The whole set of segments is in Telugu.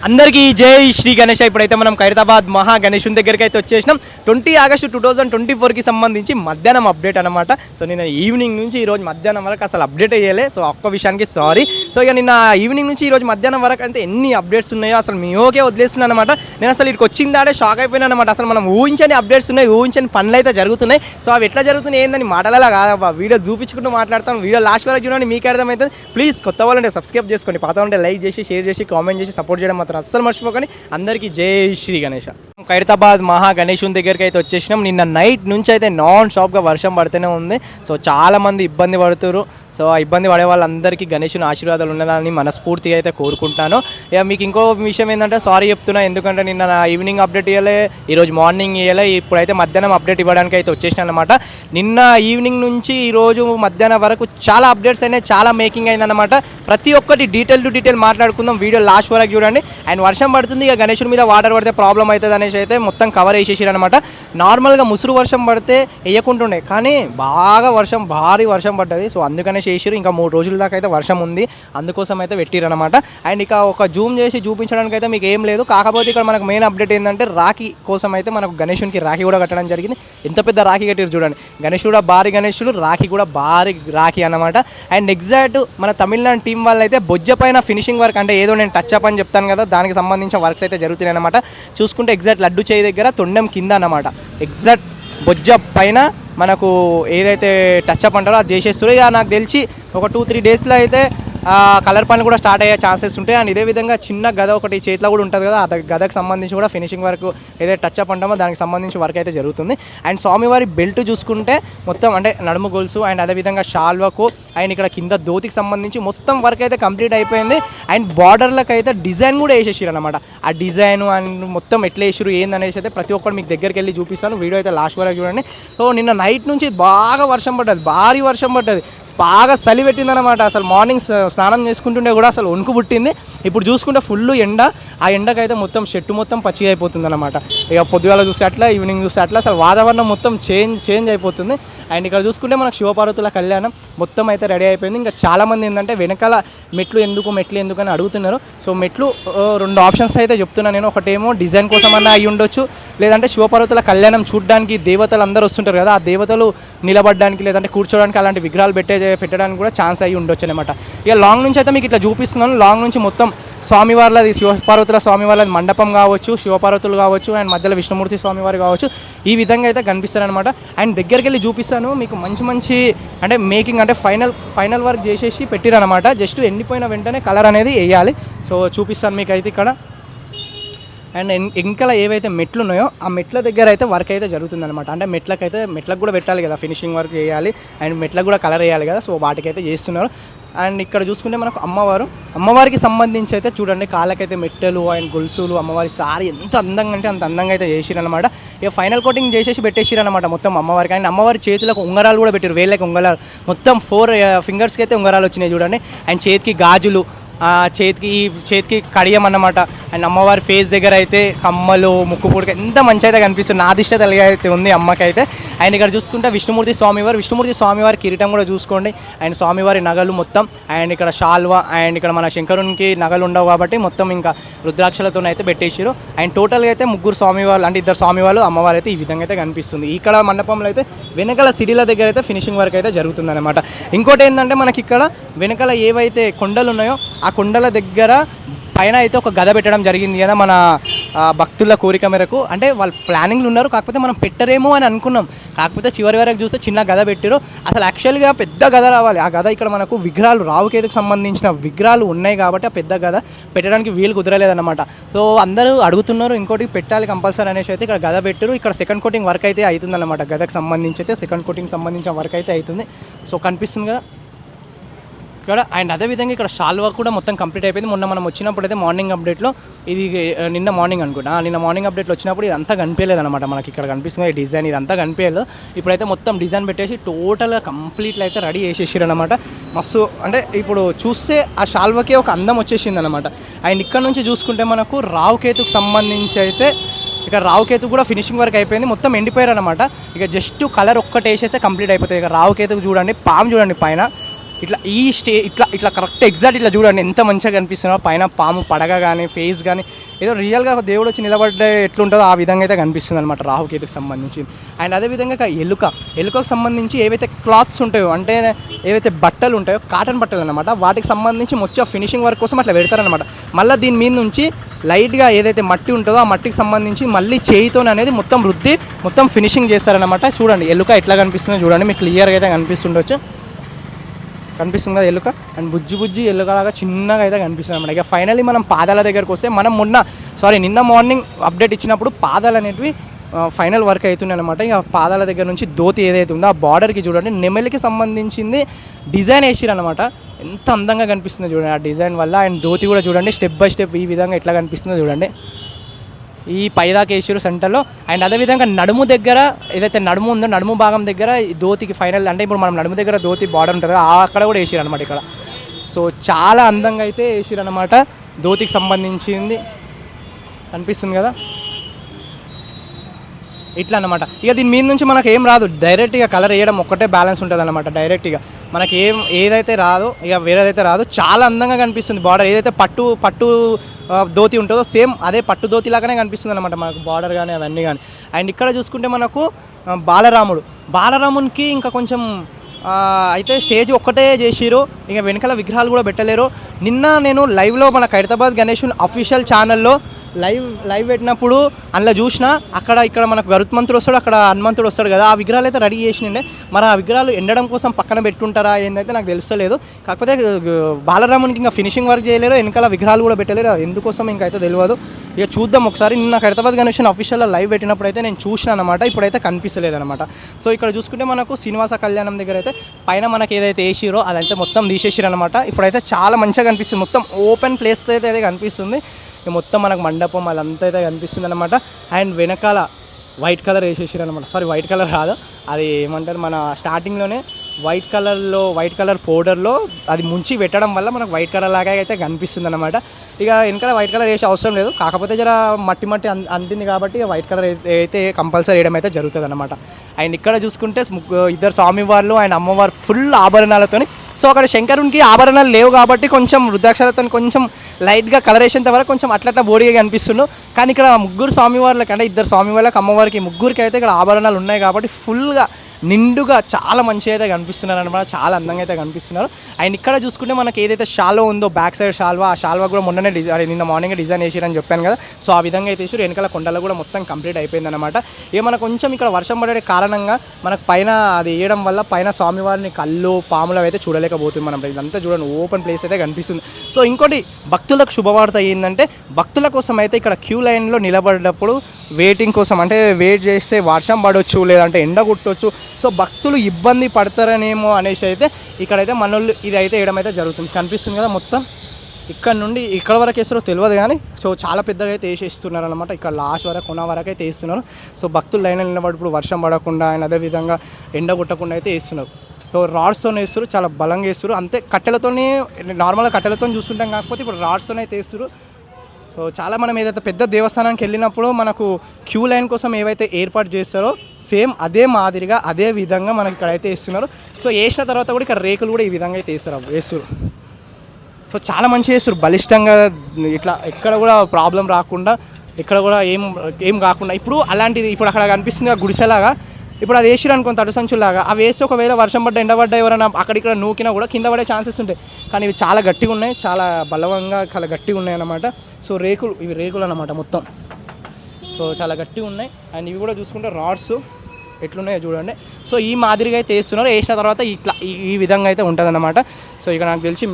అందరికీ జై శ్రీ గణేష్. ఇప్పుడైతే మనం ఖైరతాబాద్ మహా గణేషుని దగ్గరికి అయితే వచ్చేసినాం. 20 ఆగస్టు 2024కి సంబంధించి మధ్యాహ్నం అప్డేట్ అనమాట. సో నేను ఈవినింగ్ నుంచి ఈరోజు మధ్యాహ్నం వరకు అసలు అప్డేట్ అయ్యలే. సో ఒక్క విషయానికి సారీ. సో ఇక నిన్న ఈవినింగ్ నుంచి ఈరోజు మధ్యాహ్నం వరకు అంటే ఎన్ని అప్డేట్స్ ఉన్నాయో అసలు మీ ఓకే వదిలేస్తున్నాను అనమాట. నేను అసలు ఇక్కడికి వచ్చిందాడే షాక్ అయిపోయినా అనమాట. అసలు మనం ఊహించని అప్డేట్స్ ఉన్నాయి, ఊహించని పనులు అయితే జరుగుతున్నాయి. సో అవి ఎట్లా జరుగుతున్నాయి ఏందని మాటలలో కాదబ్బా, వీడియో చూపించుకుంటూ మాట్లాడతాను. వీడియో లాస్ట్ వరకు చూడండి, మీకు అర్థమవుతుంది. ప్లీజ్ కొత్త వాళ్ళంటే సబ్స్క్రైబ్ చేసుకోండి, పాత వాళ్ళంటే లైక్ చేసి షేర్ చేసి కామెంట్ చేసి సపోర్ట్ చేయడం మాత్రం అస్సలు మర్చిపోకండి. అందరికీ జై శ్రీ గణేష్. ఖైరతాబాద్ మహా గణేషుని దగ్గరికి అయితే వచ్చేసినాం. నిన్న నైట్ నుంచి అయితే నాన్ స్టాప్గా వర్షం పడుతూనే ఉంది. సో చాలామంది ఇబ్బంది పడుతున్నారు. సో ఆ ఇబ్బంది పడే వాళ్ళందరికీ గణేషుని ఆశీర్వాదాలు ఉన్నదాన్ని మనస్ఫూర్తిగా అయితే కోరుకుంటాను. ఇక మీకు ఇంకో విషయం ఏంటంటే సారీ చెప్తున్నా, ఎందుకంటే నిన్న ఈవినింగ్ అప్డేట్ ఇవ్వలే, ఈరోజు మార్నింగ్ ఇవ్వలే, ఇప్పుడైతే మధ్యాహ్నం అప్డేట్ ఇవ్వడానికి అయితే వచ్చేసిన అనమాట. నిన్న ఈవినింగ్ నుంచి ఈరోజు మధ్యాహ్నం వరకు చాలా అప్డేట్స్ అయినాయి, చాలా మేకింగ్ అయిందనమాట. ప్రతి ఒక్కటి డీటెయిల్ టు డీటెయిల్ మాట్లాడుకుందాం. వీడియో లాస్ట్ వరకు చూడండి. అండ్ వర్షం పడుతుంది, ఇక గణేషుని మీద వాటర్ పడితే ప్రాబ్లం అవుతుంది అనేసి అయితే మొత్తం కవర్ వేసేసారు అనమాట. నార్మల్గా ముసురు వర్షం పడితే వేయకుంటుండే, కానీ బాగా వర్షం, భారీ వర్షం పడ్డది. సో అందుకనే చేసిరు. ఇంకా 3 రోజుల దాకా అయితే వర్షం ఉంది, అందుకోసం అయితే పెట్టిరనమాట. అండ్ ఇక ఒక జూమ్ చేసి చూపించడానికి అయితే మీకు ఏం లేదు. కాకపోతే ఇక్కడ మనకు మెయిన్ అప్డేట్ ఏంటంటే రాఖీ కోసం అయితే మనకు గణేషునికి రాఖీ కూడా కట్టడం జరిగింది. ఎంత పెద్ద రాఖీ కట్టిరు చూడండి. గణేషుడు కూడా భారీ గణేషుడు, రాఖీ కూడా భారీ రాఖీ అనమాట. అండ్ ఎగ్జాక్ట్ మన తమిళనాడు టీం వాళ్ళు అయితే బొజ్జ పైన ఫినిషింగ్ వర్క్, అంటే ఏదో నేను టచ్ అప్ అని చెప్తాను కదా, దానికి సంబంధించిన వర్క్స్ అయితే జరుగుతున్నాయి అనమాట. చూసుకుంటే ఎగ్జాక్ట్ లడ్డు చేయి దగ్గర తొండం కింద అనమాట, ఎగ్జాక్ట్ బొజ్జ పైన మనకు ఏదైతే టచ్అప్ అంటారో అది చేసేస్తారు. ఇక నాకు తెలిసి ఒక 2-3 డేస్లో అయితే కలర్ పనులు కూడా స్టార్ట్ అయ్యే ఛాన్సెస్ ఉంటాయి. అండ్ ఇదే విధంగా చిన్న గద ఒకటి చేతిలో కూడా ఉంటుంది కదా, ఆ గదకు సంబంధించి కూడా ఫినిషింగ్ వర్క్ ఏదైతే టచ్అప్ అంటామో దానికి సంబంధించి వర్క్ అయితే జరుగుతుంది. అండ్ స్వామివారి బెల్ట్ చూసుకుంటే మొత్తం అంటే నడుము గొలుసు అండ్ అదేవిధంగా షాల్వకు అండ్ ఇక్కడ కింద ధోతికి సంబంధించి మొత్తం వర్క్ అయితే కంప్లీట్ అయిపోయింది. అండ్ బార్డర్లకు అయితే డిజైన్ కూడా వేసేసారు అనమాట. ఆ డిజైన్ అండ్ మొత్తం ఎట్లా వేసారు ఏందనేసి అయితే ప్రతి ఒక్కరు మీకు దగ్గరికి వెళ్ళి చూపిస్తాను. వీడియో అయితే లాస్ట్ వరకు చూడండి. సో నిన్న నైట్ నుంచి బాగా వర్షం పడ్డది, భారీ వర్షం పడ్డది, బాగా చలి పెట్టిందనమాట. అసలు మార్నింగ్ స్నానం చేసుకుంటుంటే కూడా అసలు వణుకు పుట్టింది. ఇప్పుడు చూసుకుంటే ఫుల్ ఎండ, ఆ ఎండకైతే మొత్తం చెట్టు మొత్తం పచ్చిగా అయిపోతుంది అనమాట. ఇక పొద్దుగాల చూస్తే అట్లా, ఈవినింగ్ చూస్తే అట్లా, అసలు వాతావరణం మొత్తం చేంజ్ అయిపోతుంది. అండ్ ఇక్కడ చూసుకుంటే మనకు శివపార్వతుల కళ్యాణం మొత్తం అయితే రెడీ అయిపోయింది. ఇంకా చాలామంది ఏంటంటే వెనకాల మెట్లు ఎందుకు అని అడుగుతున్నారు. సో మెట్లు 2 ఆప్షన్స్ అయితే చెప్తున్నాను నేను. ఒకటేమో డిజైన్ కోసం అన్నా అయ్యి ఉండొచ్చు, లేదంటే శివపార్వతుల కళ్యాణం చూడడానికి దేవతలు అందరూ వస్తుంటారు కదా, ఆ దేవతలు నిలబడడానికి లేదంటే కూర్చోడానికి అలాంటి విగ్రహాలు పెట్టడానికి కూడా ఛాన్స్ అయ్యి ఉండొచ్చు అనమాట. ఇక లాంగ్ నుంచి అయితే మీకు ఇట్లా చూపిస్తున్నాను. లాంగ్ నుంచి మొత్తం స్వామివార్లది, శివపార్వతుల స్వామివార్లది మండపం కావచ్చు, శివపార్వతులు కావచ్చు, అండ్ మధ్యలో విష్ణుమూర్తి స్వామివారు కావచ్చు, ఈ విధంగా అయితే కనిపిస్తారనమాట. అండ్ దగ్గరికి వెళ్ళి చూపిస్తాను మీకు. మంచి అంటే మేకింగ్ అంటే ఫైనల్ వర్క్ చేసేసి పెట్టిరనమాట. జస్ట్ ఎండిపోయిన వెంటనే కలర్ అనేది వేయాలి. సో చూపిస్తాను మీకు అయితే ఇక్కడ. అండ్ ఇంకా ఏవైతే మెట్లు ఉన్నాయో ఆ మెట్ల దగ్గర అయితే వర్క్ అయితే జరుగుతుందన్నమాట. అంటే మెట్లకు కూడా పెట్టాలి కదా, ఫినిషింగ్ వర్క్ చేయాలి అండ్ మెట్లకు కూడా కలర్ వేయాలి కదా. సో వాటికైతే చేస్తున్నారు. అండ్ ఇక్కడ చూసుకుంటే మనకు అమ్మవారికి సంబంధించి అయితే చూడండి, కాళ్ళకైతే మెట్టెలు అండ్ గొలుసులు, అమ్మవారి సారీ ఎంత అందంగా అంటే అంత అందంగా అయితే చేసిరనమాట. ఇక ఫైనల్ కోటింగ్ చేసేసి పెట్టేసిరనమాట మొత్తం అమ్మవారికి. అండ్ అమ్మవారి చేతులకు ఉంగరాలు కూడా పెట్టారు, వేళ్ళకి ఉంగరాలు, మొత్తం 4 ఫింగర్స్కి అయితే ఉంగరాలు వచ్చినాయి చూడండి. అండ్ చేతికి గాజులు, చేతికి కడియం అన్నమాట. అండ్ అమ్మవారి ఫేస్ దగ్గర అయితే కమ్మలు, ముక్కు పుడక ఎంత మంచి అయితే కనిపిస్తుంది. నా దిష్ట తెలియ అయితే ఉంది అమ్మకైతే. అండ్ ఇక్కడ చూసుకుంటే విష్ణుమూర్తి స్వామివారి కిరీటం కూడా చూసుకోండి. అండ్ స్వామివారి నగలు మొత్తం, అండ్ ఇక్కడ షాల్వా, అండ్ ఇక్కడ మన శంకరునికి నగలు ఉండవు కాబట్టి మొత్తం ఇంకా రుద్రాక్షలతో అయితే పెట్టేసారు. అండ్ టోటల్గా అయితే 3 స్వామివారు అంటే 2 స్వామివారు, అమ్మవారు అయితే ఈ విధంగా అయితే కనిపిస్తుంది. ఇక్కడ మండపంలో అయితే వెనకాల సిడీల దగ్గర అయితే ఫినిషింగ్ వర్క్ అయితే జరుగుతుంది అనమాట. ఇంకోటి ఏంటంటే మనకి ఇక్కడ వెనకాల ఏవైతే కొండలు ఉన్నాయో ఆ కొండల దగ్గర పైన అయితే ఒక గద పెట్టడం జరిగింది కదా, మన భక్తుల కోరిక మేరకు. అంటే వాళ్ళు ప్లానింగ్లు ఉన్నారు, కాకపోతే మనం పెట్టరేమో అని అనుకున్నాం. కాకపోతే చివరి వరకు చూస్తే చిన్న గద పెట్టారు. అసలు యాక్చువల్గా పెద్ద గద రావాలి. ఆ గద ఇక్కడ మనకు విగ్రహాలు, రావుకేతుకు సంబంధించిన విగ్రహాలు ఉన్నాయి కాబట్టి ఆ పెద్ద గద పెట్టడానికి వీలు కుదరలేదన్నమాట. సో అందరూ అడుగుతున్నారు ఇంకోటి పెట్టాలి కంపల్సరీ అనేసి అయితే ఇక్కడ గద పెట్టారు. ఇక్కడ సెకండ్ కోటింగ్ వర్క్ అయితే అవుతుందన్నమాట. గదకు సంబంధించి అయితే సెకండ్ కోటింగ్ సంబంధించిన వర్క్ అయితే అవుతుంది. సో కనిపిస్తుంది కదా ఇక్కడ. అండ్ అదేవిధంగా ఇక్కడ షాల్వా కూడా మొత్తం కంప్లీట్ అయిపోయింది. మొన్న మనం వచ్చినప్పుడు అయితే మార్నింగ్ అప్డేట్లో, ఇది నిన్న మార్నింగ్ అనుకుంటా, నిన్న మార్నింగ్ అప్డేట్లో వచ్చినప్పుడు ఇదంతా కనిపించలేదు అనమాట. మనకి ఇక్కడ కనిపిస్తుంది డిజైన్, ఇదంతా కనిపించలేదు. ఇప్పుడైతే మొత్తం డిజైన్ పెట్టేసి టోటల్గా కంప్లీట్లు అయితే రెడీ చేసేసారు అనమాట. మస్తు అంటే ఇప్పుడు చూస్తే ఆ షాల్వాకే ఒక అందం వచ్చేసింది అనమాట. అండ్ ఇక్కడ నుంచి చూసుకుంటే మనకు రావుకేతుకు సంబంధించి అయితే ఇక్కడ రావుకేతు కూడా ఫినిషింగ్ వర్క్ అయిపోయింది, మొత్తం ఎండిపోయారు అనమాట. ఇక జస్ట్ కలర్ ఒక్కటి వేసేస్తే కంప్లీట్ అయిపోతుంది. ఇక రావుకేతుకు చూడండి, పాము చూడండి పైన ఇట్లా ఈ ఇట్లా కరెక్ట్ ఎగ్జాక్ట్ ఇట్లా చూడండి ఎంత మంచిగా కనిపిస్తుందో. పైన పాము పడగ కానీ ఫేస్ కానీ ఏదో రియల్గా దేవుడు వచ్చి నిలబడ్డే ఎట్లుంటుందో ఆ విధంగా అయితే కనిపిస్తుంది అనమాట రాహుకేతుకు సంబంధించి. అండ్ అదేవిధంగా ఎలుకకు సంబంధించి ఏవైతే క్లాత్స్ ఉంటాయో, అంటే ఏవైతే బట్టలు ఉంటాయో కాటన్ బట్టలు అనమాట, వాటికి సంబంధించి మొత్తం ఫినిషింగ్ వర్క్ కోసం అట్లా పెడతారనమాట. మళ్ళీ దీని మీద నుంచి లైట్గా ఏదైతే మట్టి ఉంటుందో ఆ మట్టికి సంబంధించి మళ్ళీ చేయితో అనేది మొత్తం రుద్ది మొత్తం ఫినిషింగ్ చేస్తారనమాట. చూడండి ఎలుక ఎట్లా కనిపిస్తుందో చూడండి, మీకు క్లియర్గా అయితే కనిపిస్తుంది కదా ఎలుక. అండ్ బుజ్జి ఎలుకలాగా చిన్నగా అయితే కనిపిస్తుంది అనమాట. ఇక ఫైనల్లీ మనం పాదాల దగ్గరకు వస్తే, మనం నిన్న మార్నింగ్ అప్డేట్ ఇచ్చినప్పుడు పాదాలు అనేటివి ఫైనల్ వర్క్ అవుతున్నాయి అనమాట. ఇక పాదాల దగ్గర నుంచి ధోతి ఏదైతే ఉందో ఆ బార్డర్కి చూడండి నెమలికి సంబంధించింది డిజైన్ వేసిరు అనమాట. ఎంత అందంగా కనిపిస్తుందో చూడండి ఆ డిజైన్ వల్ల. అండ్ ధోతి కూడా చూడండి స్టెప్ బై స్టెప్ ఈ విధంగా ఎట్లా కనిపిస్తుందో చూడండి, ఈ పైదాకా వేసారు సెంటర్లో. అండ్ అదేవిధంగా నడుము దగ్గర ఏదైతే నడుము ఉందో నడుము భాగం దగ్గర ధోతికి ఫైనల్, అంటే ఇప్పుడు మనం నడుము దగ్గర ధోతి బార్డర్ ఉంటుంది అక్కడ కూడా వేసారు అనమాట ఇక్కడ. సో చాలా అందంగా అయితే వేసారు అనమాట ధోతికి సంబంధించింది, కనిపిస్తుంది కదా ఇట్లా అనమాట. ఇక దీని మీద నుంచి మనకు ఏం రాదు, డైరెక్ట్గా కలర్ వేయడం ఒక్కటే బ్యాలెన్స్ ఉంటుంది అనమాట. డైరెక్ట్గా మనకి ఏదైతే రాదో ఇక వేరేదైతే రాదు. చాలా అందంగా కనిపిస్తుంది బార్డర్. ఏదైతే పట్టు ధోతి ఉంటుందో సేమ్ అదే పట్టు ధోతి లాగానే కనిపిస్తుంది అనమాట మనకు బార్డర్ కానీ అవన్నీ కానీ. అండ్ ఇక్కడ చూసుకుంటే మనకు బాలరామునికి ఇంకా కొంచెం అయితే స్టేజ్ ఒక్కటే చేసిరు, ఇంకా వెనకాల విగ్రహాలు కూడా పెట్టలేరు. నిన్న నేను లైవ్లో మన ఖైరతాబాద్ గణేష్ అఫీషియల్ ఛానల్లో లైవ్ పెట్టినప్పుడు అందులో చూసినా ఇక్కడ మనకు గరుత్మంతుడు వస్తాడు, అక్కడ హనుమంతుడు వస్తాడు కదా, ఆ విగ్రహాలు అయితే రెడీ చేసినండే. మరి ఆ విగ్రహాలు ఎండడం కోసం పక్కన పెట్టుంటారా ఏందైతే నాకు తెలుస్తలేదు. కాకపోతే బాలరామునికి ఇంకా ఫినిషింగ్ వర్క్ చేయలేరు, వెనకాల విగ్రహాలు కూడా పెట్టలేరు, అది ఎందుకోసం ఇంకైతే తెలియదు. ఇక చూద్దాం ఒకసారి. నిన్న ఖైరతాబాద్ గణేష్ అఫీషియల్లో లైవ్ పెట్టినప్పుడు అయితే నేను చూసినా అనమాట, ఇప్పుడైతే కనిపిస్తలేదు అనమాట. సో ఇక్కడ చూసుకుంటే మనకు శ్రీనివాస కళ్యాణం దగ్గర అయితే పైన మనకి ఏదైతే వేసిరో అదైతే మొత్తం తీసేసిరు అనమాట. ఇప్పుడైతే చాలా మంచిగా కనిపిస్తుంది, మొత్తం ఓపెన్ ప్లేస్ అయితే కనిపిస్తుంది. మొత్తం మనకు మండపం అదంతా అయితే కనిపిస్తుంది అనమాట. అండ్ వెనకాల వైట్ కలర్ వేసేసారు అనమాట. సారీ వైట్ కలర్ కాదు, అది ఏమంటారు మన స్టార్టింగ్లోనే వైట్ కలర్ పౌడర్లో అది ముంచి పెట్టడం వల్ల మనకు వైట్ కలర్ లాగా అయితే కనిపిస్తుంది అనమాట. ఇక వెనకాల వైట్ కలర్ వేసే అవసరం లేదు, కాకపోతే జర మట్టి అంటింది కాబట్టి వైట్ కలర్ అయితే కంపల్సరీ వేయడం అయితే జరుగుతుంది అనమాట. అండ్ ఇక్కడ చూసుకుంటే ఇద్దరు స్వామివార్లు అండ్ అమ్మవారు ఫుల్ ఆభరణాలతోని. సో అక్కడ శంకరునికి ఆభరణాలు లేవు కాబట్టి కొంచెం రుద్రాక్షలతో కొంచెం లైట్గా కలరేషన్ వరకు కొంచెం అట్లా బోడిగా కనిపిస్తున్నాడు. కానీ ఇక్కడ ముగ్గురు స్వామివార్లకి, అంటే ఇద్దరు స్వామివార్లకి అమ్మవారికి ముగ్గురికి అయితే ఇక్కడ ఆభరణాలు ఉన్నాయి కాబట్టి ఫుల్గా నిండుగా చాలా మంచిగా అయితే కనిపిస్తున్నారు అనమాట, చాలా అందంగా అయితే కనిపిస్తున్నారు. అండ్ ఇక్కడ చూసుకుంటే మనకి ఏదైతే షాల్వా ఉందో బ్యాక్ సైడ్ షాల్వా, ఆ షాల్వా కూడా మొన్ననే నిన్న మార్నింగ్ డిజైన్ వేసారని చెప్పాను కదా. సో ఆ విధంగా అయితే వేసారు. వెనకాల కొండలు కూడా మొత్తం కంప్లీట్ అయిపోయింది అనమాట. ఇక మనకు కొంచెం ఇక్కడ వర్షం పడే కారణంగా మనకు పైన అది వేయడం వల్ల పైన స్వామివారిని కళ్ళు పాములు అయితే చూడలేకపోతుంది మనం. ఇదంతా చూడండి ఓపెన్ ప్లేస్ అయితే కనిపిస్తుంది. సో ఇంకోటి భక్తులకు శుభవార్త ఏంటంటే, భక్తుల కోసం అయితే ఇక్కడ క్యూ లైన్లో నిలబడేటప్పుడు వెయిటింగ్ కోసం, అంటే వెయిట్ చేస్తే వర్షం పడవచ్చు లేదంటే ఎండ కుట్టవచ్చు, సో భక్తులు ఇబ్బంది పడతారనేమో అనేసి అయితే ఇక్కడైతే మనోళ్ళు ఇది అయితే వేయడం అయితే జరుగుతుంది. కనిపిస్తుంది కదా మొత్తం ఇక్కడ నుండి ఇక్కడ వరకు వేస్తారో తెలియదు కానీ సో చాలా పెద్దగా అయితే వేసేస్తున్నారు అనమాట. ఇక్కడ లాస్ట్ వరకు కొన వరకు అయితే వేస్తున్నారు. సో భక్తులు లైన్ నిలబడి వర్షం పడకుండా అండ్ అదేవిధంగా ఎండ కొట్టకుండా అయితే వేస్తున్నారు. సో రాడ్స్తో వేస్తారు, చాలా బలంగా వేస్తారు. అంతే కట్టెలతోనే నార్మల్గా కట్టెలతో చూస్తుంటాం, కాకపోతే ఇప్పుడు రాడ్స్తోనే అయితే వేస్తారు. సో చాలా మనం ఏదైతే పెద్ద దేవస్థానానికి వెళ్ళినప్పుడు మనకు క్యూ లైన్ కోసం ఏవైతే ఏర్పాటు చేస్తారో సేమ్ అదే మాదిరిగా అదే విధంగా మనకి ఇక్కడైతే వేస్తున్నారు. సో వేసిన తర్వాత కూడా ఇక్కడ రేకులు కూడా ఈ విధంగా అయితే వేస్తారు. సో చాలా మంచిగా వేస్తారు బలిష్టంగా, ఇట్లా ఎక్కడ కూడా ప్రాబ్లం రాకుండా, ఇక్కడ కూడా ఏం కాకుండా. ఇప్పుడు అలాంటిది ఇప్పుడు అక్కడ కనిపిస్తుంది గుడిసెలాగా, ఇప్పుడు అది వేసిరు అనుకోండి తడు సంచులాగా, అవి వేసి ఒకవేళ వర్షం పడ్డ ఎండ పడ్డ ఎవరైనా అక్కడిక్కడ నూకినా కూడా కింద పడే ఛాన్సెస్ ఉంటాయి. కానీ ఇవి చాలా గట్టిగా ఉన్నాయి, చాలా బలవంగా చాలా గట్టిగా ఉన్నాయి అన్నమాట. సో ఇవి రేకులు అన్నమాట మొత్తం. సో చాలా గట్టిగా ఉన్నాయి. అండ్ ఇవి కూడా చూసుకుంటే రాడ్స్ ఎట్లున్నాయో చూడండి. సో ఈ మాదిరిగా అయితే వేస్తున్నారు. వేసిన తర్వాత ఇట్లా ఈ విధంగా అయితే ఉంటుంది అన్నమాట. సో ఇక నాకు తెలిసి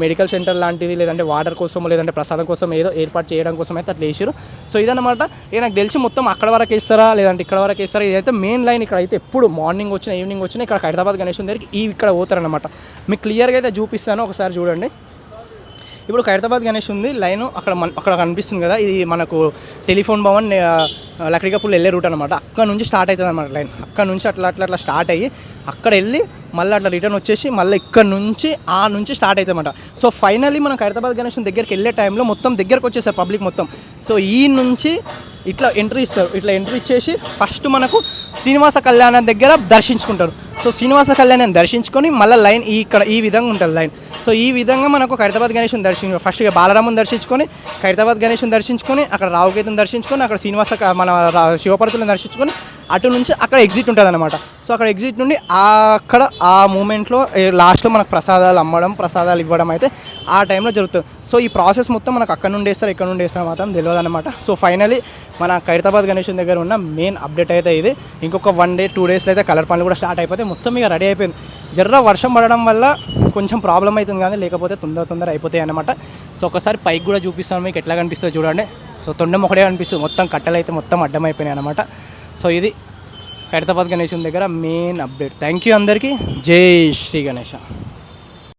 మెడికల్ సెంటర్ లాంటిది లేదంటే వాటర్ కోసం లేదంటే ప్రసాదం కోసం ఏదో ఏర్పాటు చేయడం కోసం అయితే అట్లా వేసారు. సో ఇదన్నమాట. ఇక నాకు తెలిసి మొత్తం అక్కడ వరకు వేస్తారా లేదంటే ఇక్కడ వరకు వేస్తారా, ఇదైతే మెయిన్ లైన్. ఇక్కడ అయితే ఎప్పుడు మార్నింగ్ వచ్చినా ఈవినింగ్ వచ్చినా ఇక్కడ ఖైరతాబాద్ గణేష్ దగ్గరికి ఇక్కడ పోతారనమాట. మీకు క్లియర్గా అయితే చూపిస్తాను, ఒకసారి చూడండి. ఇప్పుడు ఖైరతాబాద్ గణేష్ ఉంది లైను, అక్కడ కనిపిస్తుంది కదా, ఇది మనకు టెలిఫోన్ భవన్ లక్డికాపూల్ వెళ్ళే రూట్ అనమాట. అక్కడ నుంచి స్టార్ట్ అవుతుంది అనమాట లైన్. అక్కడ నుంచి అట్లా స్టార్ట్ అయ్యి అక్కడ వెళ్ళి మళ్ళీ అట్లా రిటర్న్ వచ్చేసి మళ్ళీ ఇక్కడ నుంచి స్టార్ట్ అవుతుంది అనమాట. సో ఫైనల్లీ మనం ఖైరతాబాద్ గణేష్ దగ్గరికి వెళ్ళే టైంలో మొత్తం దగ్గరకు వచ్చేసారు పబ్లిక్ మొత్తం. సో ఈ నుంచి ఇట్లా ఎంట్రీ ఇస్తారు. ఇట్లా ఎంట్రీ ఇచ్చేసి ఫస్ట్ మనకు శ్రీనివాస కళ్యాణం దగ్గర దర్శించుకుంటారు. సో శ్రీనివాస కళ్యాణాన్ని దర్శించుకొని మళ్ళీ లైన్ ఇక్కడ ఈ విధంగా ఉంటుంది లైన్. సో ఈ విధంగా మనకు ఖైరతాబాద్ గణేష్ని ఫస్ట్గా బాలరాముని దర్శించుకొని ఖైరతాబాద్ గణేష్ని దర్శించుకొని అక్కడ రావుకేతుని దర్శించుకొని అక్కడ మన శివపార్వతులను దర్శించుకొని అటు నుంచి అక్కడ ఎగ్జిట్ ఉంటుంది అనమాట. సో అక్కడ ఎగ్జిట్ నుండి అక్కడ ఆ మూమెంట్లో లాస్ట్లో మనకు ప్రసాదాలు ఇవ్వడం అయితే ఆ టైంలో జరుగుతుంది. సో ఈ ప్రాసెస్ మొత్తం మనకు అక్కడ నుండి వేస్తారు ఇక్కడ నుండి వేస్తారు మాత్రం తెలియదు అనమాట. సో ఫైనలీ మన ఖైరతాబాద్ గణేష్ దగ్గర ఉన్న మెయిన్ అప్డేట్ అయితే ఇది. ఇంకొక 1 day 2 daysలో అయితే కలర్ పనులు కూడా స్టార్ట్ అయిపోతే మొత్తం ఇక రెడీ అయిపోయింది. వర్షం పడడం వల్ల కొంచెం ప్రాబ్లం అవుతుంది కానీ లేకపోతే తొందర అయిపోతాయి అనమాట. సో ఒకసారి పైకి కూడా చూపిస్తాను మీకు ఎట్లా కనిపిస్తుంది చూడండి. సో తొండం ఒకటే కనిపిస్తుంది, మొత్తం కట్టెలు అయితే మొత్తం అడ్డమైపోయినాయి అనమాట. సో ఇది ఖైరతాబాద్ గణేష్ దగ్గర మెయిన్ అప్డేట్. థ్యాంక్ యూ అందరికీ. జై శ్రీ గణేష.